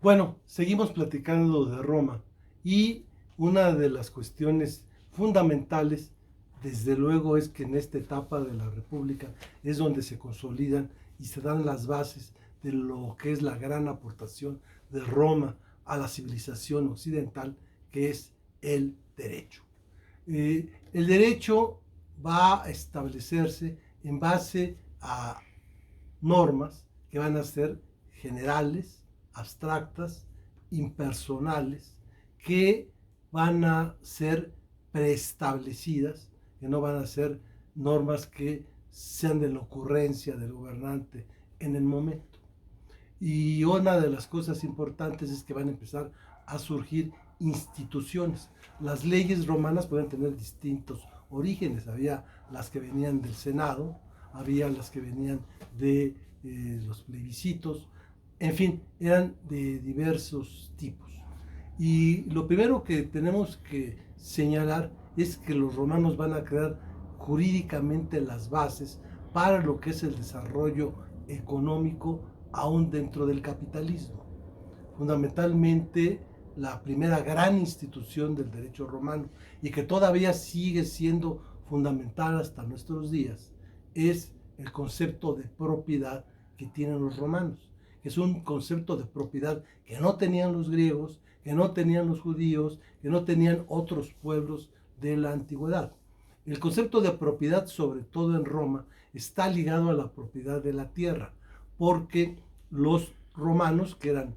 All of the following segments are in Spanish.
Bueno, seguimos platicando de Roma y una de las cuestiones fundamentales, desde luego, es que en esta etapa de la República es donde se consolidan y se dan las bases de lo que es la gran aportación de Roma a la civilización occidental, que es el derecho. El derecho va a establecerse en base a normas que van a ser generales, abstractas, impersonales, que van a ser preestablecidas, que no van a ser normas que sean de la ocurrencia del gobernante en el momento. Y una de las cosas importantes es que van a empezar a surgir instituciones. Las leyes romanas pueden tener distintos orígenes. Había las que venían del Senado, había las que venían de los plebiscitos, en fin, eran de diversos tipos. Y lo primero que tenemos que señalar es que los romanos van a crear jurídicamente las bases para lo que es el desarrollo económico aún dentro del capitalismo. Fundamentalmente, la primera gran institución del derecho romano y que todavía sigue siendo fundamental hasta nuestros días es el concepto de propiedad que tienen los romanos, que es un concepto de propiedad que no tenían los griegos, que no tenían los judíos, que no tenían otros pueblos de la antigüedad. El concepto de propiedad, sobre todo en Roma, está ligado a la propiedad de la tierra, porque los romanos, que eran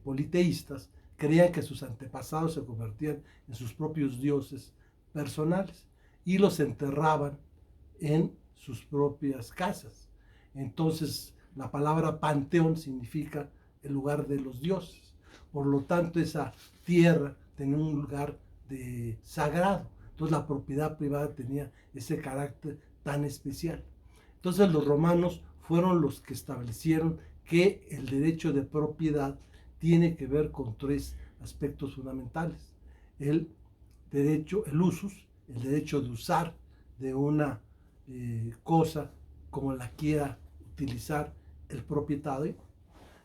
politeístas, creían que sus antepasados se convertían en sus propios dioses personales y los enterraban en sus propias casas. Entonces, la palabra panteón significa el lugar de los dioses. Por lo tanto, esa tierra tenía un lugar de sagrado. Entonces, la propiedad privada tenía ese carácter tan especial. Entonces, los romanos fueron los que establecieron que el derecho de propiedad tiene que ver con tres aspectos fundamentales: el derecho, el usus, el derecho de usar de una cosa como la quiera utilizar el propietario.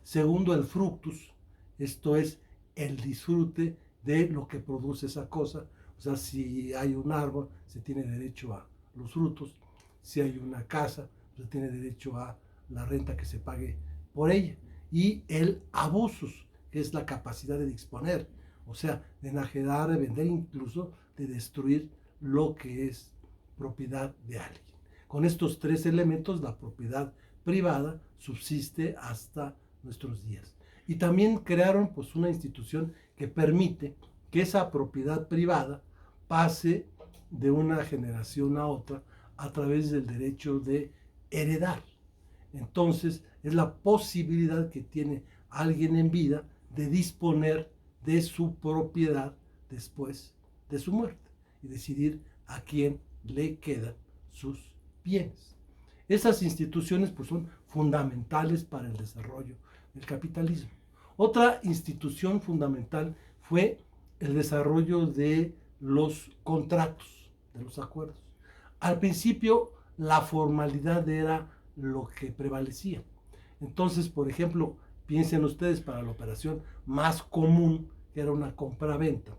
Segundo, el fructus, esto es el disfrute de lo que produce esa cosa. O sea, si hay un árbol, se tiene derecho a los frutos. Si hay una casa, se tiene derecho a la renta que se pague por ella. Y el abusus, que es la capacidad de disponer, o sea, de enajedar, de vender, incluso de destruir lo que es propiedad de alguien. Con estos tres elementos, la propiedad privada subsiste hasta nuestros días. Y también crearon pues una institución que permite que esa propiedad privada pase de una generación a otra a través del derecho de heredar. Entonces es la posibilidad que tiene alguien en vida de disponer de su propiedad después de su muerte y decidir a quién le quedan sus bienes. Esas instituciones pues son fundamentales para el desarrollo del capitalismo. Otra institución fundamental fue el desarrollo de los contratos, de los acuerdos. Al principio la formalidad era lo que prevalecía. Entonces, por ejemplo, piensen ustedes para la operación más común, que era una compra-venta.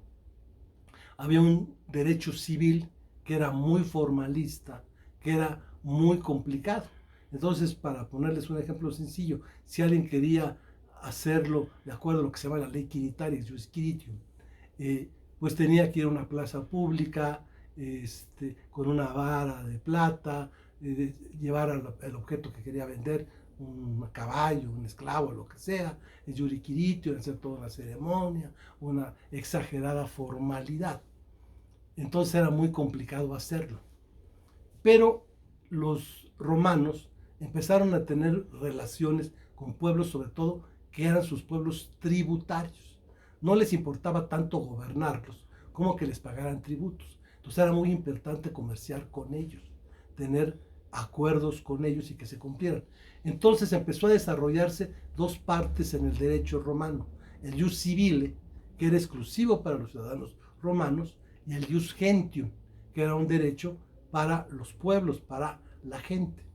Había un derecho civil que era muy formalista, que era muy complicado. Entonces, para ponerles un ejemplo sencillo, si alguien quería hacerlo de acuerdo a lo que se llama la ley quiritaria, jus quiritium, pues tenía que ir a una plaza pública, con una vara de plata, llevar el objeto que quería vender, un caballo, un esclavo, lo que sea, el yuriquiritio, hacer toda una ceremonia, una exagerada formalidad. Entonces era muy complicado hacerlo. Pero los romanos empezaron a tener relaciones con pueblos, sobre todo, que eran sus pueblos tributarios. No les importaba tanto gobernarlos como que les pagaran tributos. Entonces era muy importante comerciar con ellos, tener acuerdos con ellos y que se cumplieran. Entonces empezó a desarrollarse dos partes en el derecho romano: el jus civile, que era exclusivo para los ciudadanos romanos, y el jus gentium, que era un derecho para los pueblos, para la gente.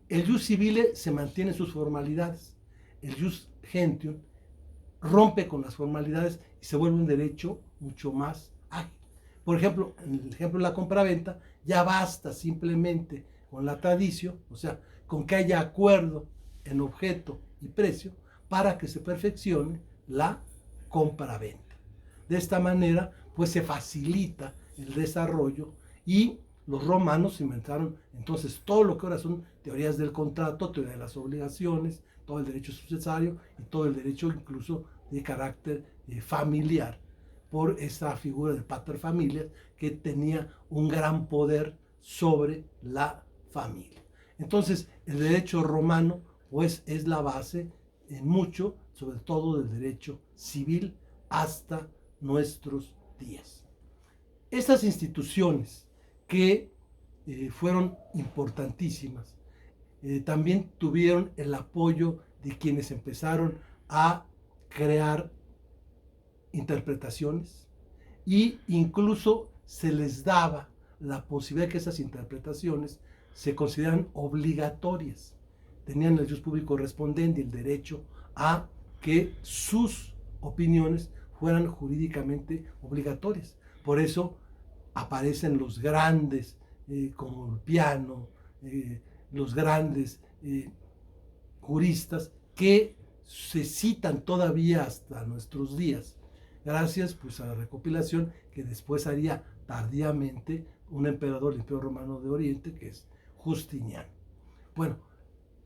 El jus civile se mantiene sus formalidades. El jus gentium rompe con las formalidades y se vuelve un derecho mucho más ágil. Por ejemplo, en el ejemplo de la compraventa, ya basta simplemente con la tradición, o sea, con que haya acuerdo en objeto y precio para que se perfeccione la compraventa. De esta manera, pues se facilita el desarrollo y los romanos inventaron entonces todo lo que ahora son teorías del contrato, teoría de las obligaciones, todo el derecho sucesorio y todo el derecho incluso de carácter familiar, por esa figura del pater familias que tenía un gran poder sobre la familia. Entonces, el derecho romano pues es la base en mucho, sobre todo del derecho civil hasta nuestros días. Estas instituciones que fueron importantísimas, también tuvieron el apoyo de quienes empezaron a crear interpretaciones e incluso se les daba la posibilidad de que esas interpretaciones se consideran obligatorias. Tenían el jus public correspondiente, el derecho a que sus opiniones fueran jurídicamente obligatorias. Por eso aparecen los grandes, como Ulpiano, los grandes juristas que se citan todavía hasta nuestros días, gracias pues a la recopilación que después haría tardíamente un emperador del Imperio Romano de Oriente, que es Justiniano. Bueno,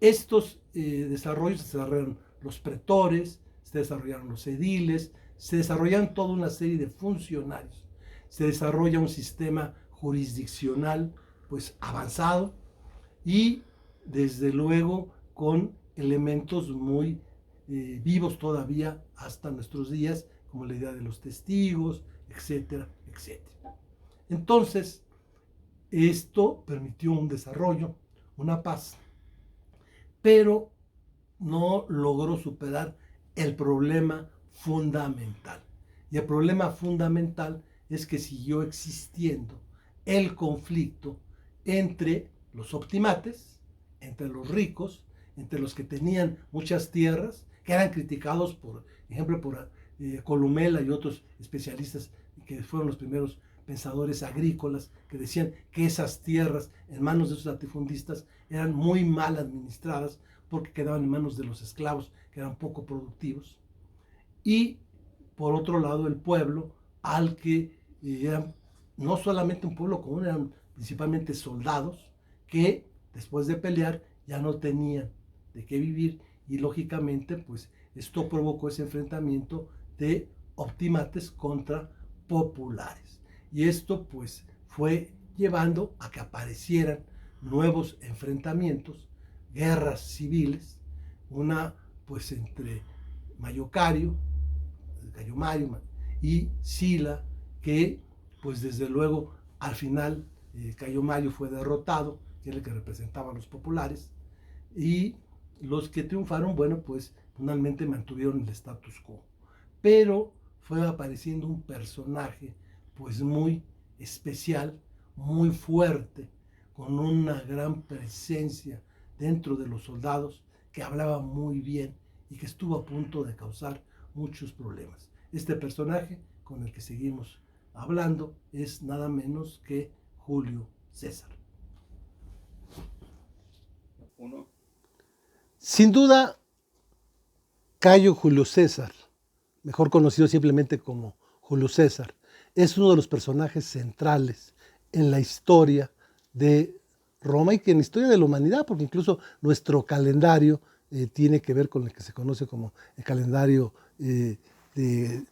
estos desarrollos se desarrollaron los pretores, se desarrollaron los ediles, se desarrollaron toda una serie de funcionarios, se desarrolla un sistema jurisdiccional pues avanzado y desde luego con elementos muy vivos todavía hasta nuestros días, como la idea de los testigos, etcétera, etcétera. Entonces, esto permitió un desarrollo, una paz, pero no logró superar el problema fundamental. Y el problema fundamental es que siguió existiendo el conflicto entre los optimates, entre los ricos, entre los que tenían muchas tierras, que eran criticados, por ejemplo, por Columela y otros especialistas que fueron los primeros pensadores agrícolas, que decían que esas tierras en manos de esos latifundistas eran muy mal administradas porque quedaban en manos de los esclavos, que eran poco productivos. Y por otro lado, el pueblo, al que eran no solamente un pueblo común, eran principalmente soldados que después de pelear ya no tenían de qué vivir, y lógicamente pues esto provocó ese enfrentamiento de optimates contra populares, y esto pues fue llevando a que aparecieran nuevos enfrentamientos, guerras civiles, una pues entre Mayocario, Cayo Mario y Sila, que pues desde luego al final Cayo Mario fue derrotado, que era el que representaba a los populares, y los que triunfaron, bueno, pues finalmente mantuvieron el status quo. Pero fue apareciendo un personaje pues muy especial, muy fuerte, con una gran presencia dentro de los soldados, que hablaba muy bien y que estuvo a punto de causar muchos problemas. Este personaje con el que seguimos hablando es nada menos que Julio César. Sin duda, Cayo Julio César, mejor conocido simplemente como Julio César, es uno de los personajes centrales en la historia de Roma y que en la historia de la humanidad, porque incluso nuestro calendario tiene que ver con el que se conoce como el calendario de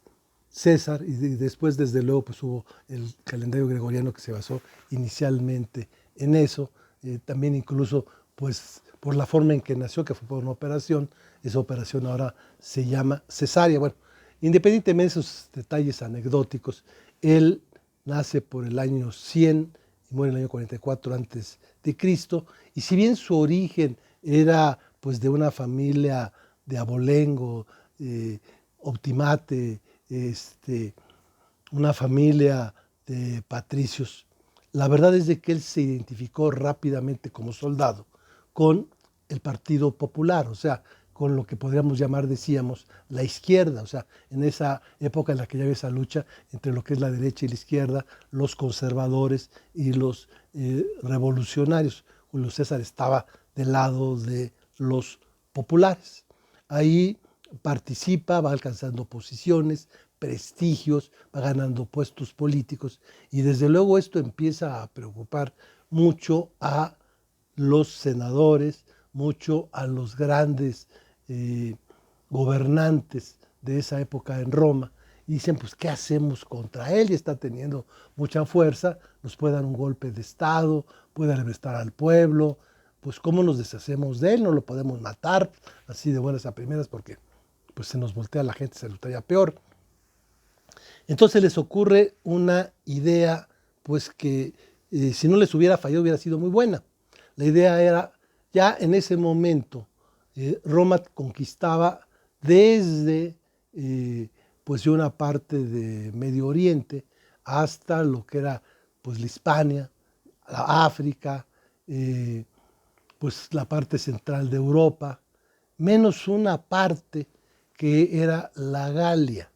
César, y después desde luego pues hubo el calendario gregoriano que se basó inicialmente en eso, también incluso pues por la forma en que nació, que fue por una operación. Esa operación ahora se llama cesárea. Bueno, independientemente de esos detalles anecdóticos, él nace por el año 100 y muere en el año 44 antes de Cristo, y si bien su origen era pues de una familia de abolengo, optimate, una familia de patricios, la verdad es de que él se identificó rápidamente como soldado con el Partido Popular, o sea, con lo que podríamos llamar, decíamos, la izquierda, o sea, en esa época en la que ya había esa lucha entre lo que es la derecha y la izquierda, los conservadores y los revolucionarios. Julio César estaba del lado de los populares. Ahí participa, va alcanzando posiciones, prestigios, va ganando puestos políticos y desde luego esto empieza a preocupar mucho a los senadores, mucho a los grandes gobernantes de esa época en Roma y dicen, pues, ¿qué hacemos contra él? Y está teniendo mucha fuerza, nos puede dar un golpe de Estado, puede arrestar al pueblo, pues, ¿cómo nos deshacemos de él? No lo podemos matar así de buenas a primeras porque pues se nos voltea la gente, se lo traía peor. Entonces les ocurre una idea, pues que si no les hubiera fallado hubiera sido muy buena. La idea era, ya en ese momento, Roma conquistaba desde pues una parte de Medio Oriente hasta lo que era pues la Hispania, la África, pues la parte central de Europa, menos una parte que era la Galia.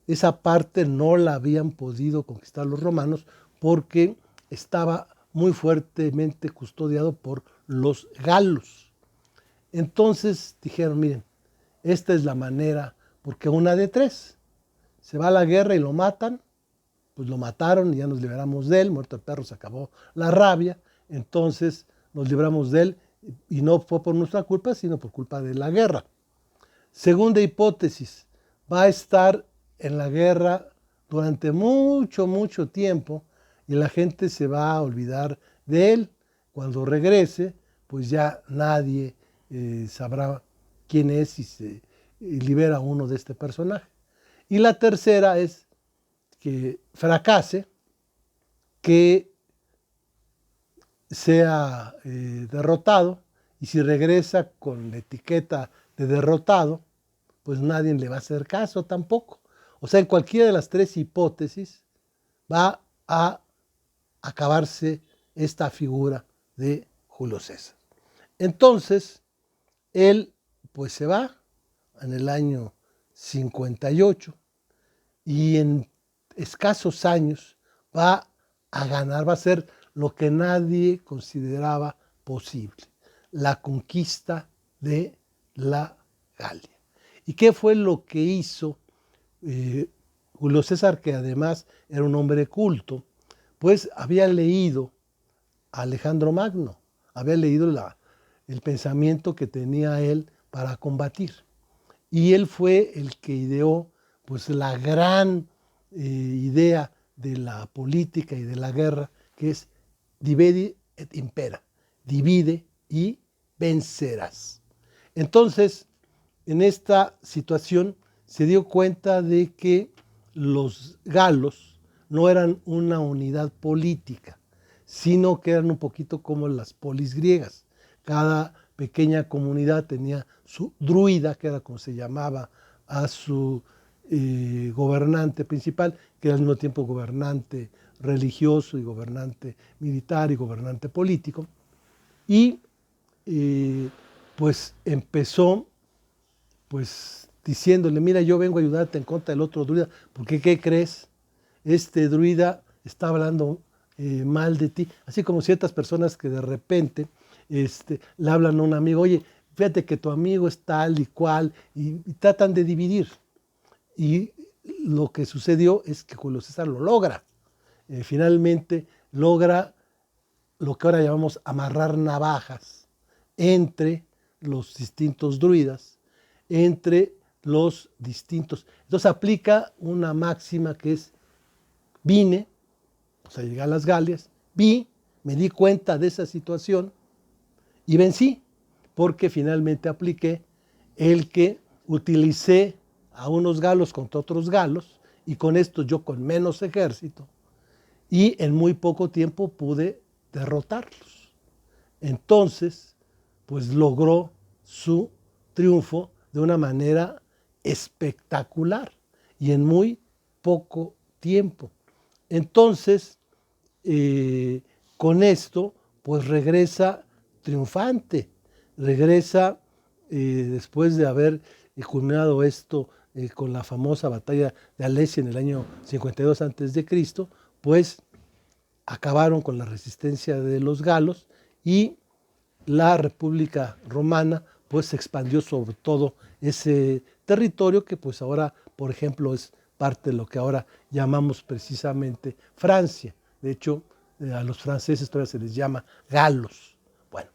Esa parte no la habían podido conquistar los romanos porque estaba muy fuertemente custodiado por los galos. Entonces dijeron, miren, esta es la manera, porque una de tres, se va a la guerra y lo matan, pues lo mataron y ya nos liberamos de él, muerto el perro se acabó la rabia, entonces nos libramos de él y no fue por nuestra culpa, sino por culpa de la guerra. Segunda hipótesis, va a estar en la guerra durante mucho, mucho tiempo y la gente se va a olvidar de él. Cuando regrese, pues ya nadie sabrá quién es y se libera a uno de este personaje. Y la tercera es que fracase, que sea derrotado y si regresa con la etiqueta de derrotado, pues nadie le va a hacer caso tampoco. O sea, en cualquiera de las tres hipótesis va a acabarse esta figura de Julio César. Entonces, él pues se va en el año 58 y en escasos años va a ganar, va a ser lo que nadie consideraba posible, la conquista de la Galia. ¿Y qué fue lo que hizo Julio César, que además era un hombre culto? Pues había leído a Alejandro Magno, había leído el pensamiento que tenía él para combatir. Y él fue el que ideó pues, la gran idea de la política y de la guerra, que es divide et impera, divide y vencerás. Entonces, en esta situación se dio cuenta de que los galos no eran una unidad política, sino que eran un poquito como las polis griegas. Cada pequeña comunidad tenía su druida, que era como se llamaba a su gobernante principal, que era al mismo tiempo gobernante religioso y gobernante militar y gobernante político. Y pues empezó pues diciéndole, mira, yo vengo a ayudarte en contra del otro druida, porque ¿qué crees? Este druida está hablando mal de ti, así como ciertas personas que de repente le hablan a un amigo, oye, fíjate que tu amigo es tal y cual, y tratan de dividir. Y lo que sucedió es que Julio César lo logra. Finalmente logra lo que ahora llamamos amarrar navajas entre los distintos druidas, entre los distintos. Entonces aplica una máxima que es vine, o sea, llegué a las Galias, vi, me di cuenta de esa situación y vencí, porque finalmente apliqué el que utilicé a unos galos contra otros galos y con esto yo con menos ejército y en muy poco tiempo pude derrotarlos. Entonces, pues logró su triunfo de una manera espectacular y en muy poco tiempo. Entonces, con esto, pues regresa triunfante, regresa después de haber culminado esto con la famosa batalla de Alesia en el año 52 a.C., pues acabaron con la resistencia de los galos y la República Romana pues se expandió sobre todo ese territorio que pues ahora, por ejemplo, es parte de lo que ahora llamamos precisamente Francia. De hecho, a los franceses todavía se les llama galos. Bueno,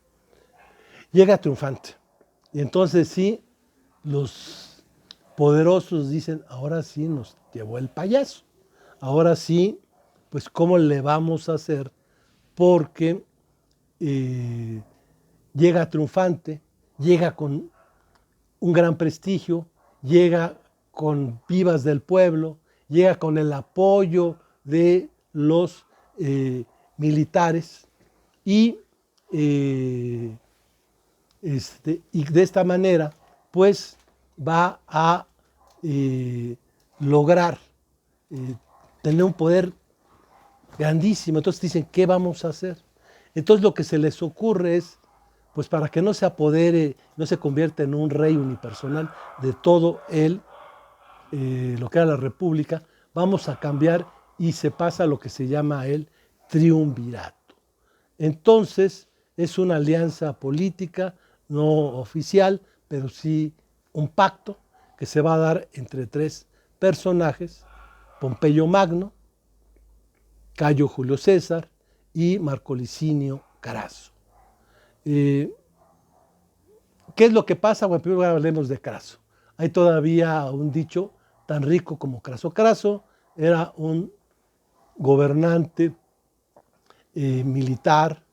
llega triunfante. Y entonces sí, los poderosos dicen, ahora sí nos llevó el payaso. Ahora sí, pues ¿cómo le vamos a hacer? Porque llega triunfante, llega con un gran prestigio, llega con vivas del pueblo, llega con el apoyo de los militares y, y de esta manera pues va a lograr tener un poder grandísimo. Entonces dicen, ¿qué vamos a hacer? Entonces lo que se les ocurre es, pues para que no se apodere, no se convierta en un rey unipersonal de todo lo que era la república, vamos a cambiar y se pasa a lo que se llama el triunvirato. Entonces es una alianza política, no oficial, pero sí un pacto que se va a dar entre tres personajes, Pompeyo Magno, Cayo Julio César y Marco Licinio Craso. ¿Qué es lo que pasa? Bueno, primero hablemos de Craso. Hay todavía un dicho tan rico como Craso. Craso era un gobernante militar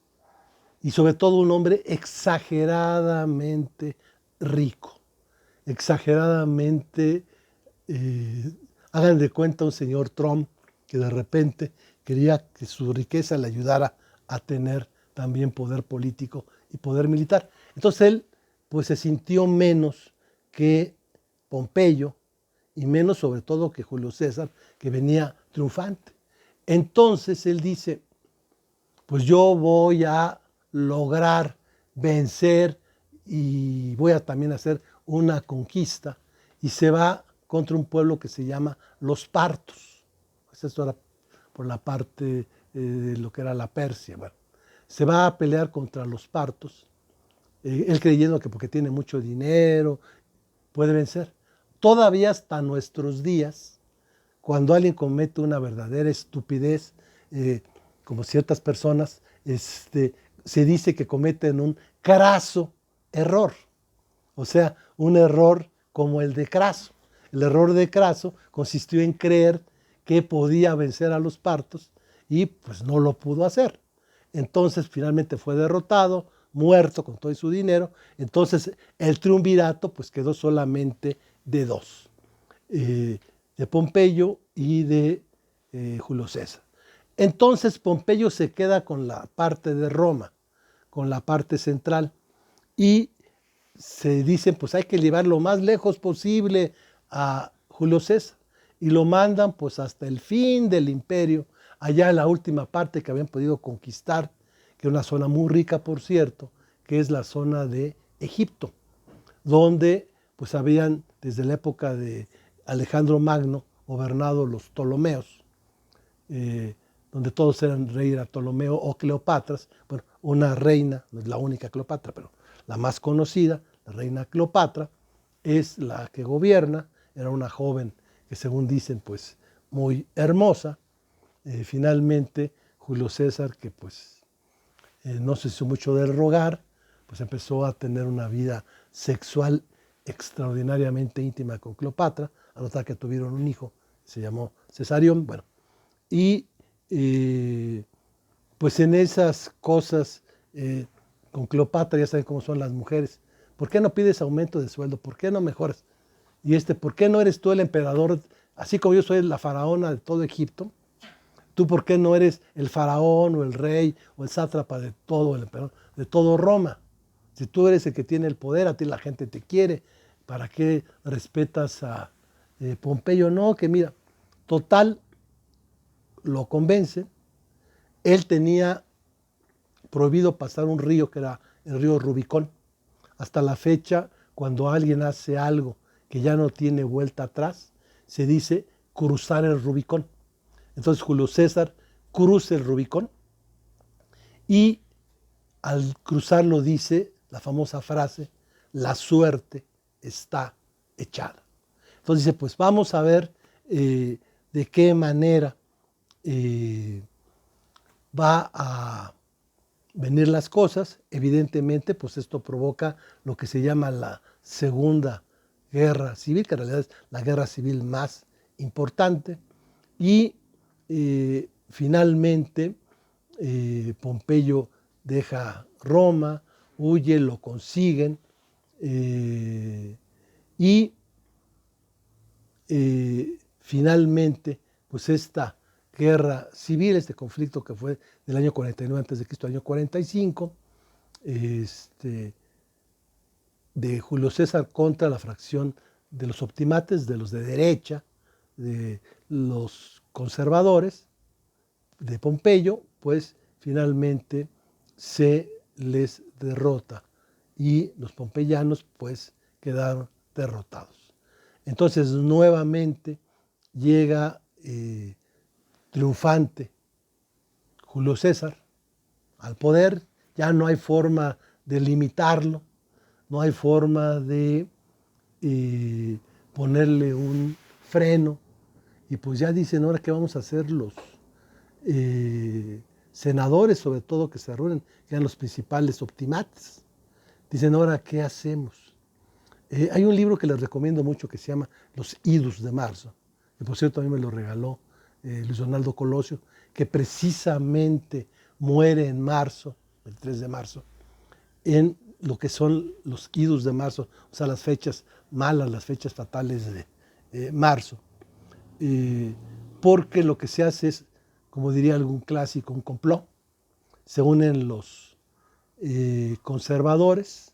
y sobre todo un hombre exageradamente rico, exageradamente, hagan de cuenta un señor Trump que de repente quería que su riqueza le ayudara a tener también poder político y poder militar. Entonces él pues se sintió menos que Pompeyo y menos sobre todo que Julio César, que venía triunfante. Entonces él dice, pues yo voy a lograr vencer y voy a también hacer una conquista, y se va contra un pueblo que se llama los partos. Pues esto era por la parte de lo que era la Persia. Bueno, se va a pelear contra los partos, él creyendo que porque tiene mucho dinero puede vencer. Todavía hasta nuestros días, cuando alguien comete una verdadera estupidez, como ciertas personas, se dice que cometen un craso error. O sea, un error como el de Craso. El error de Craso consistió en creer que podía vencer a los partos y pues no lo pudo hacer. Entonces finalmente fue derrotado, muerto con todo su dinero. Entonces el triunvirato pues quedó solamente de dos, de Pompeyo y de Julio César. Entonces Pompeyo se queda con la parte de Roma, con la parte central, y se dicen, pues hay que llevar lo más lejos posible a Julio César, y lo mandan pues hasta el fin del imperio, allá en la última parte que habían podido conquistar, que es una zona muy rica, por cierto, que es la zona de Egipto, donde pues habían desde la época de Alejandro Magno gobernado los Ptolomeos, donde todos eran rey, era Ptolomeo o Cleopatras. Bueno, una reina, no es la única Cleopatra, pero la más conocida, la reina Cleopatra, es la que gobierna. Era una joven que, según dicen, pues muy hermosa. Finalmente, Julio César, que pues no se hizo mucho del rogar, pues empezó a tener una vida sexual extraordinariamente íntima con Cleopatra, a notar que tuvieron un hijo, se llamó Cesarión. Bueno, y pues en esas cosas con Cleopatra, ya saben cómo son las mujeres. ¿Por qué no pides aumento de sueldo? ¿Por qué no mejoras? Y ¿por qué no eres tú el emperador? Así como yo soy la faraona de todo Egipto, ¿tú por qué no eres el faraón o el rey o el sátrapa de todo el emperador, de todo Roma? Si tú eres el que tiene el poder, a ti la gente te quiere. ¿Para qué respetas a Pompeyo? No, que mira, total, lo convence. Él tenía prohibido pasar un río que era el río Rubicón. Hasta la fecha, cuando alguien hace algo que ya no tiene vuelta atrás, se dice cruzar el Rubicón. Entonces Julio César cruza el Rubicón y al cruzarlo dice la famosa frase, la suerte está echada. Entonces dice, pues vamos a ver de qué manera va a venir las cosas. Evidentemente, pues esto provoca lo que se llama la Segunda Guerra Civil, que en realidad es la guerra civil más importante. Y finalmente Pompeyo deja Roma, huye, lo consiguen y finalmente pues esta guerra civil, este conflicto que fue del año 49 a.C. al año 45, de Julio César contra la fracción de los optimates, de los de derecha, de los conservadores de Pompeyo, pues finalmente se les derrota y los pompeyanos pues quedaron derrotados. Entonces nuevamente llega triunfante Julio César al poder, ya no hay forma de limitarlo, no hay forma de ponerle un freno, y pues ya dicen ahora qué vamos a hacer los senadores, sobre todo que se reúnen, que eran los principales optimates. Dicen ahora qué hacemos. Hay un libro que les recomiendo mucho que se llama Los Idus de Marzo, que por cierto a mí me lo regaló Luis Donaldo Colosio, que precisamente muere en marzo, el 3 de marzo, en lo que son los idus de marzo, o sea, las fechas malas, las fechas fatales de marzo. Porque lo que se hace es, como diría algún clásico, un complot. Se unen los conservadores,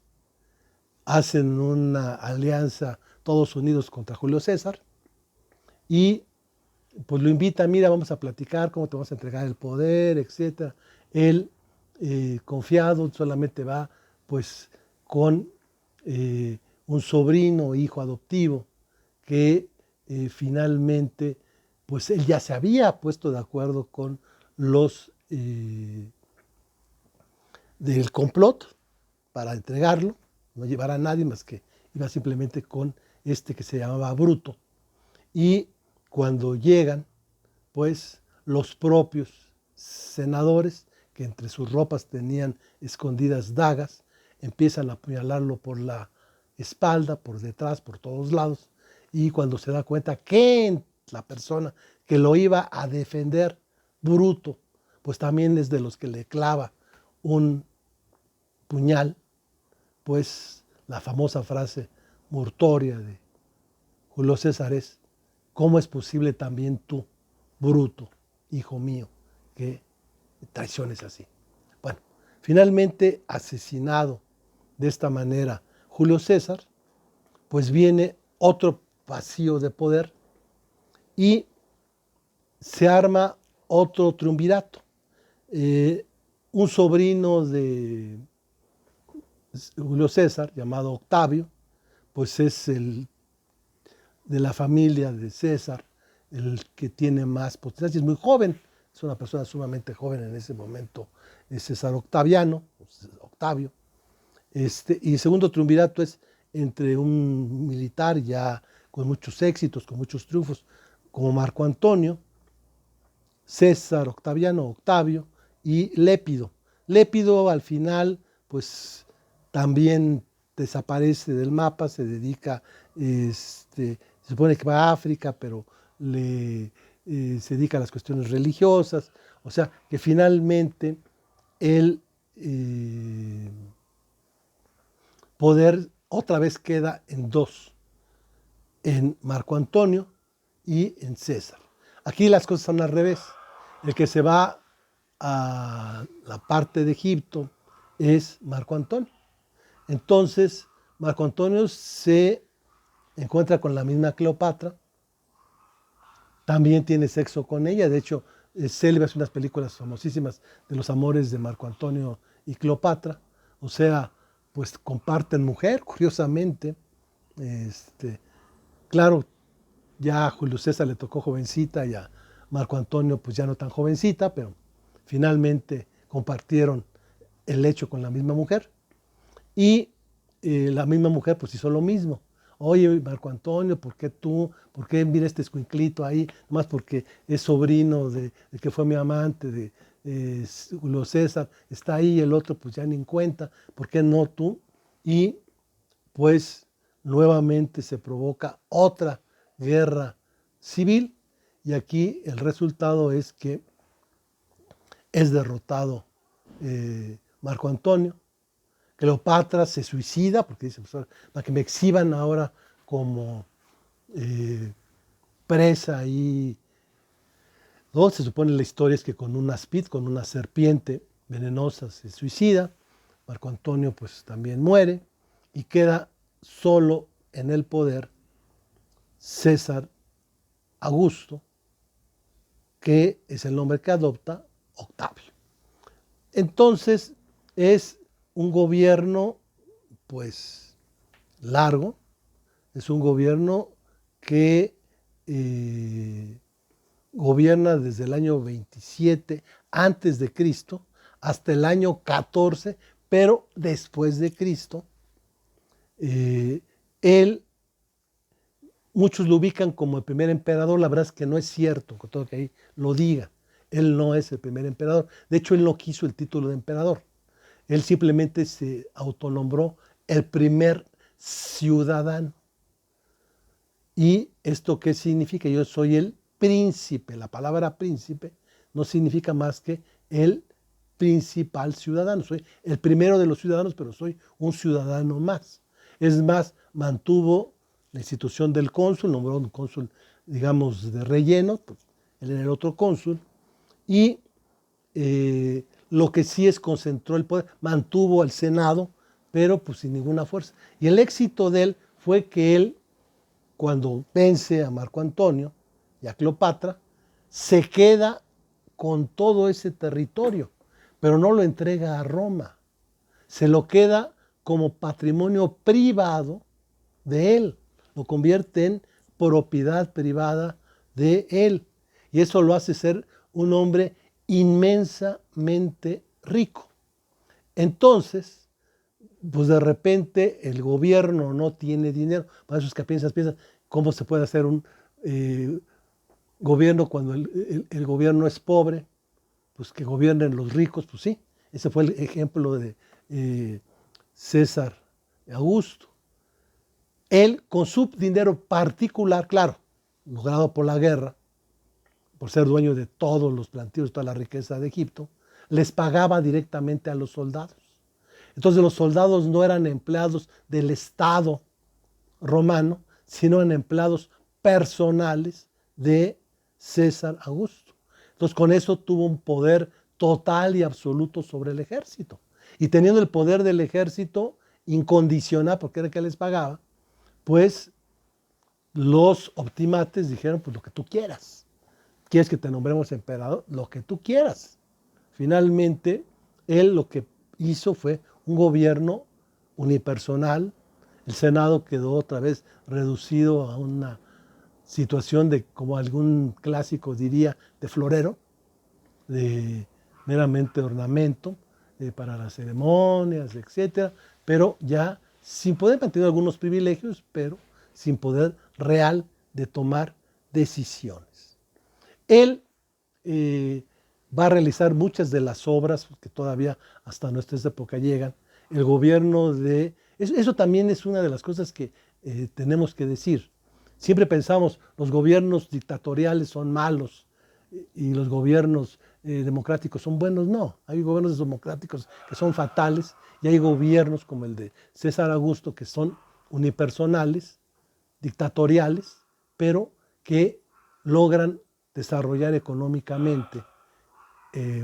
hacen una alianza todos unidos contra Julio César y pues lo invita, mira, vamos a platicar, cómo te vamos a entregar el poder, etc. Él, confiado, solamente va pues con un sobrino o hijo adoptivo que finalmente pues él ya se había puesto de acuerdo con los del complot para entregarlo, no llevar a nadie más que iba simplemente con este que se llamaba Bruto. Y cuando llegan, pues los propios senadores, que entre sus ropas tenían escondidas dagas, empiezan a apuñalarlo por la espalda, por detrás, por todos lados, y cuando se da cuenta que la persona que lo iba a defender, Bruto, pues también es de los que le clava un puñal, pues la famosa frase mortoria de Julio César es: ¿cómo es posible también tú, Bruto, hijo mío, que traiciones así? Bueno, finalmente asesinado de esta manera Julio César, pues viene otro vacío de poder y se arma otro triunvirato. Un sobrino de Julio César, llamado Octavio, pues es el de la familia de César, el que tiene más potencia, es muy joven, es una persona sumamente joven en ese momento, es César Octaviano, Octavio. Y el segundo triunvirato es entre un militar ya con muchos éxitos, con muchos triunfos, como Marco Antonio, César Octaviano, Octavio y Lépido. Lépido al final, pues también desaparece del mapa, se dedica, se supone que va a África, pero se dedica a las cuestiones religiosas, o sea que finalmente el poder otra vez queda en dos, en Marco Antonio y en César. Aquí las cosas son al revés. El que se va a la parte de Egipto es Marco Antonio. Entonces, Marco Antonio se encuentra con la misma Cleopatra, también tiene sexo con ella, de hecho, Selva es unas películas famosísimas de los amores de Marco Antonio y Cleopatra, o sea, pues comparten mujer, curiosamente. Claro, ya a Julio César le tocó jovencita y a Marco Antonio pues ya no tan jovencita, pero finalmente compartieron el lecho con la misma mujer. Y la misma mujer pues hizo lo mismo. Oye, Marco Antonio, ¿por qué tú? ¿Por qué mira este escuinclito ahí? Más porque es sobrino de que fue mi amante, de Julio César, está ahí, el otro pues ya ni en cuenta, ¿por qué no tú? Y pues nuevamente se provoca otra guerra civil y aquí el resultado es que es derrotado Marco Antonio. Cleopatra se suicida porque dice, pues, para que me exhiban ahora como presa y ¿no? Se supone la historia es que con un aspid, con una serpiente venenosa se suicida. Marco Antonio pues también muere y queda solo en el poder César Augusto, que es el nombre que adopta Octavio. Entonces es un gobierno pues largo, es un gobierno que gobierna desde el año 27 antes de Cristo hasta el año 14, pero después de Cristo. Él, muchos lo ubican como el primer emperador, la verdad es que no es cierto, con todo que ahí lo diga. Él no es el primer emperador. De hecho, él no quiso el título de emperador. Él simplemente se autonombró el primer ciudadano. ¿Y esto qué significa? Yo soy el príncipe. La palabra príncipe no significa más que el principal ciudadano. Soy el primero de los ciudadanos, pero soy un ciudadano más. Es más, mantuvo la institución del cónsul, nombró un cónsul, digamos, de relleno, pues, él era el otro cónsul, y lo que sí es concentró el poder, mantuvo al Senado, pero pues sin ninguna fuerza. Y el éxito de él fue que él, cuando vence a Marco Antonio y a Cleopatra, se queda con todo ese territorio, pero no lo entrega a Roma, se lo queda como patrimonio privado de él, lo convierte en propiedad privada de él. Y eso lo hace ser un hombre inmensamente rico. Entonces, pues de repente el gobierno no tiene dinero. Para esos que piensan, ¿cómo se puede hacer un gobierno cuando el gobierno es pobre? Pues que gobiernen los ricos, pues sí. Ese fue el ejemplo de César Augusto. Él, con su dinero particular, claro, logrado por la guerra, por ser dueño de todos los plantíos, toda la riqueza de Egipto, les pagaba directamente a los soldados. Entonces los soldados no eran empleados del Estado romano, sino eran empleados personales de César Augusto. Entonces con eso tuvo un poder total y absoluto sobre el ejército. Y teniendo el poder del ejército incondicional, porque era el que les pagaba, pues los optimates dijeron, pues lo que tú quieras. ¿Quieres que te nombremos emperador? Lo que tú quieras. Finalmente, él lo que hizo fue un gobierno unipersonal. El Senado quedó otra vez reducido a una situación de, como algún clásico diría, de florero, de meramente ornamento para las ceremonias, etcétera, pero ya sin poder mantener algunos privilegios, pero sin poder real de tomar decisiones. Él va a realizar muchas de las obras que todavía hasta nuestra época llegan. El gobierno de... Eso también es una de las cosas que tenemos que decir. Siempre pensamos, los gobiernos dictatoriales son malos y los gobiernos democráticos son buenos. No, hay gobiernos democráticos que son fatales y hay gobiernos como el de César Augusto que son unipersonales, dictatoriales, pero que logran desarrollar económicamente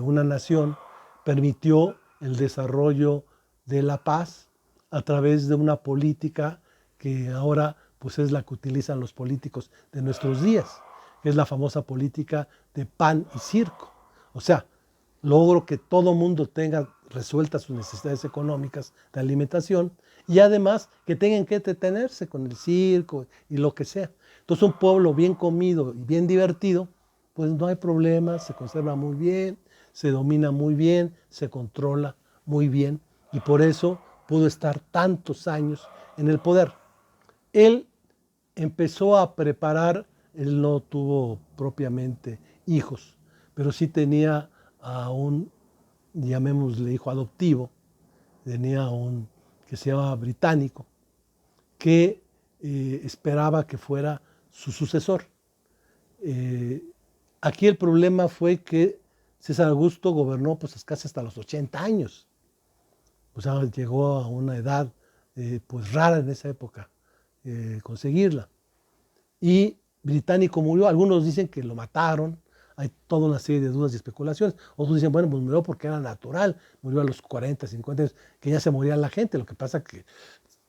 una nación, permitió el desarrollo de la paz a través de una política que ahora pues es la que utilizan los políticos de nuestros días, que es la famosa política de pan y circo. O sea, logro que todo mundo tenga resueltas sus necesidades económicas de alimentación y además que tengan que entretenerse con el circo y lo que sea. Entonces un pueblo bien comido y bien divertido, pues no hay problema, se conserva muy bien, se domina muy bien, se controla muy bien y por eso pudo estar tantos años en el poder. Él empezó a preparar, él no tuvo propiamente hijos, pero sí tenía a un, llamémosle hijo adoptivo, tenía un que se llamaba Británico, que esperaba que fuera su sucesor. Eh, Aquí el problema fue que César Augusto gobernó pues casi hasta los 80 años. O sea, llegó a una edad pues rara en esa época conseguirla. Y Británico murió, algunos dicen que lo mataron, hay toda una serie de dudas y especulaciones, otros dicen, bueno, pues murió porque era natural, murió a los 40, 50 años, que ya se moría la gente, lo que pasa es que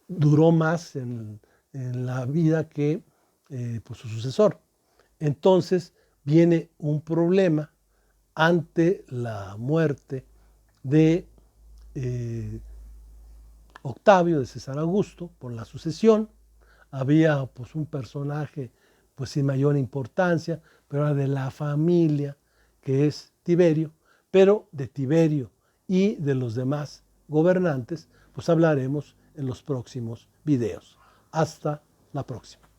duró más en la vida que pues, su sucesor. Entonces viene un problema ante la muerte de Octavio, de César Augusto, por la sucesión. Había pues un personaje pues sin mayor importancia, pero era de la familia que es Tiberio, pero de Tiberio y de los demás gobernantes pues hablaremos en los próximos videos. Hasta la próxima.